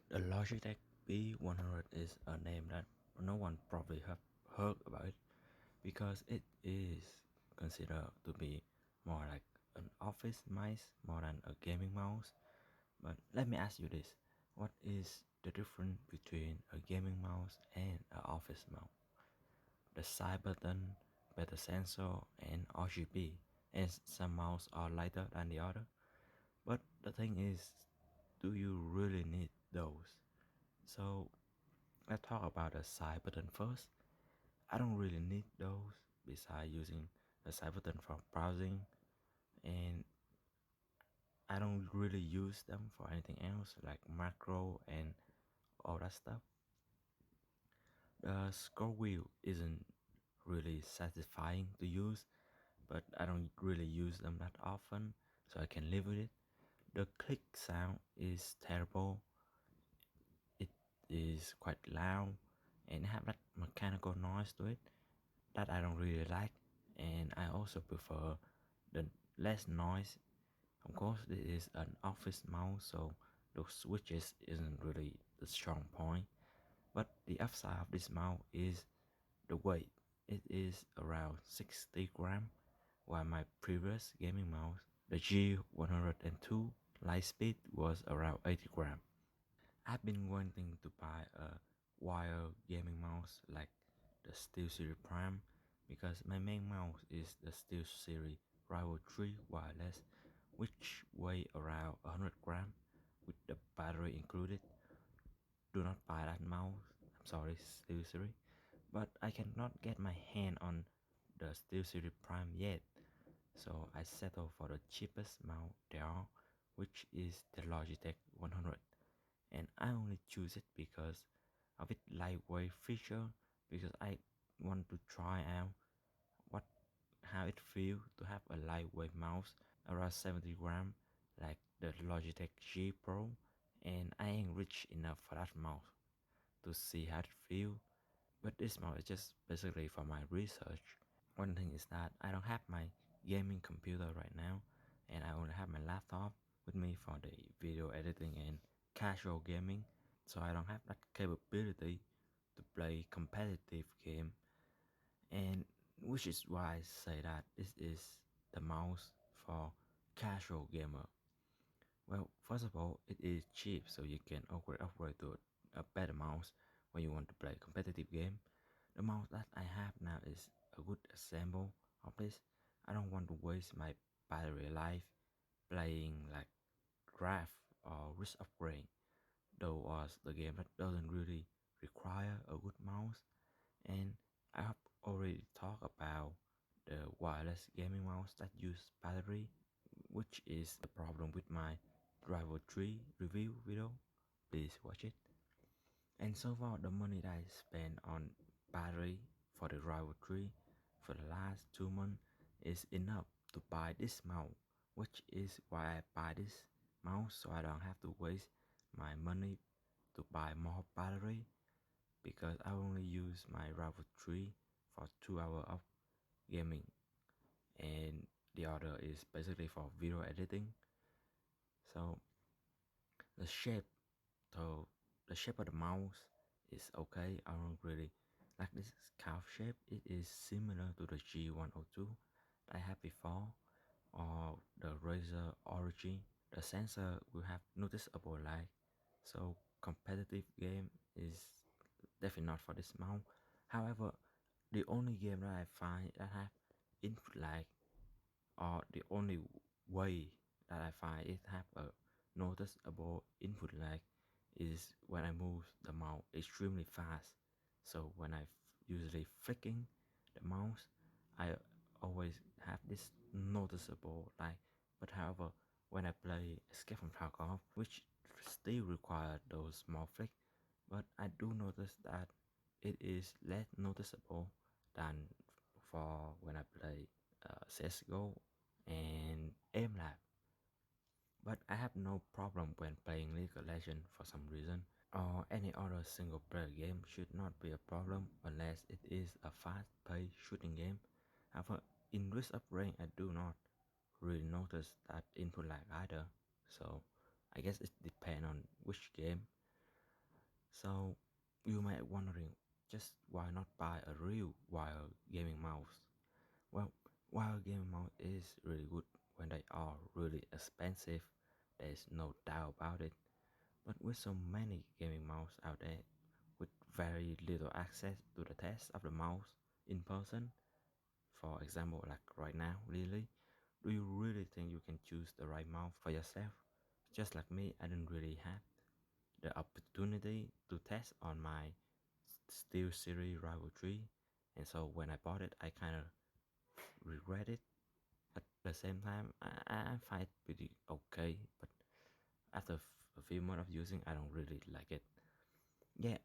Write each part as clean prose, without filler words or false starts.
The Logitech b100 is a name that no one probably have heard about it because it is considered to be more like an office mouse more than a gaming mouse. But let me ask you this: what is the difference between a gaming mouse and an office mouse? The side button, better sensor, and RGB, and some mouse are lighter than the other. But the thing is, do you really need those? So let's talk about the side button first. I don't really need those besides using the side button for browsing, and I don't really use them for anything else like macro and all that stuff. The scroll wheel isn't really satisfying to use, but I don't really use them that often, so I can live with it. The click sound is terrible. It is quite loud and have that mechanical noise to it that I don't really like, and I also prefer the less noise. Of course, this is an office mouse, so the switches isn't really the strong point. But the upside of this mouse is the weight. It is around 60 gram, while my previous gaming mouse, the G102 Lightspeed, was around 80 gram. I've been wanting to buy a wire gaming mouse like the SteelSeries Prime because my main mouse is the SteelSeries Rival 3 wireless, which weigh around 100 gram with the battery included. Do not buy that mouse. I'm sorry, SteelSeries, but I cannot get my hand on the SteelSeries Prime yet, so I settle for the cheapest mouse there are, which is the Logitech 100. And I only choose it because of its lightweight feature, because I want to try out what how it feels to have a lightweight mouse around 70 gram like the Logitech G Pro, and I ain't rich enough for that mouse to see how it feels. But this mouse is just basically for my research. One thing is that I don't have my gaming computer right now, and I only have my laptop with me for the video editing and casual gaming, so I don't have that capability to play competitive game, and which is why I say that this is the mouse for casual gamer. Well, first of all, it is cheap, so you can upgrade to a better mouse when you want to play competitive game. The mouse that I have now is a good example of this. I don't want to waste my battery life playing like draft or risk upgrade. Though was the game that doesn't really require a good mouse, and I have already talked about the wireless gaming mouse that use battery, which is the problem with my Driver 3 review video. Please watch it. And so far, the money that I spent on battery for the Driver 3 for the last 2 months is enough to buy this mouse, which is why I buy this mouse so I don't have to waste my money to buy more battery, because I only use my Driver 3 for 2 hours of gaming, and the other is basically for video editing. So the shape so the shape of the mouse is okay. I don't really like this calf shape. It is similar to the G102 I had before, or the Razer Origin. The sensor will have noticeable lag, so competitive game is definitely not for this mouse. However, the only game that I find that have input lag, or the only way that I find it have a noticeable input lag, is when I move the mouse extremely fast. So when I usually flicking the mouse, I always have this noticeable lag. But however, when I play Escape from Tarkov, which still require those small flick, but I do notice that it is less noticeable than for when I play CSGO and AimLab. But I have no problem when playing League of Legends for some reason, or any other single player game should not be a problem unless it is a fast paced shooting game. However, in Risk of Rain I do not really notice that input lag either, so I guess it depends on which game. So you might wondering, just why not buy a real wire gaming mouse? Well, wire gaming mouse is really good when they are really expensive. There's no doubt about it. But with so many gaming mouse out there, with very little access to the test of the mouse in person, for example, like right now, really, do you really think you can choose the right mouse for yourself? Just like me, I didn't really have the opportunity to test on my Steel Series Rival 3, and so when I bought it, I kind of regret it. At the same time, I find it pretty okay, but after a few months of using, I don't really like it. Yeah,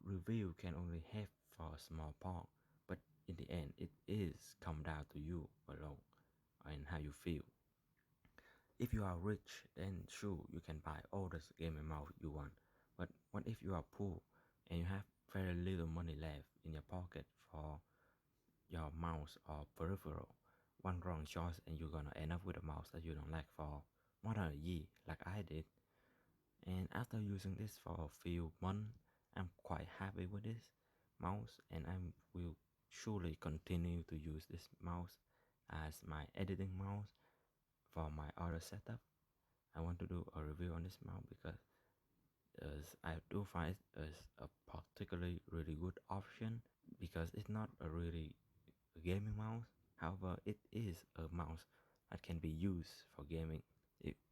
review can only help for a small part, but in the end, it is come down to you alone and how you feel. If you are rich, then sure you can buy all the gaming mouse you want. But what if you are poor and you have very little money left in your pocket for your mouse or peripheral? One wrong choice and you're gonna end up with a mouse that you don't like for more than a year, like I did. And after using this for a few months, I'm quite happy with this mouse, and I will surely continue to use this mouse as my editing mouse for my other setup. I want to do a review on this mouse because I do find it as a particularly really good option because it's not a really gaming mouse. However, it is a mouse that can be used for gaming.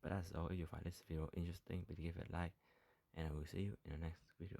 But that's all. If you find this video interesting, please give it a like, and I will see you in the next video.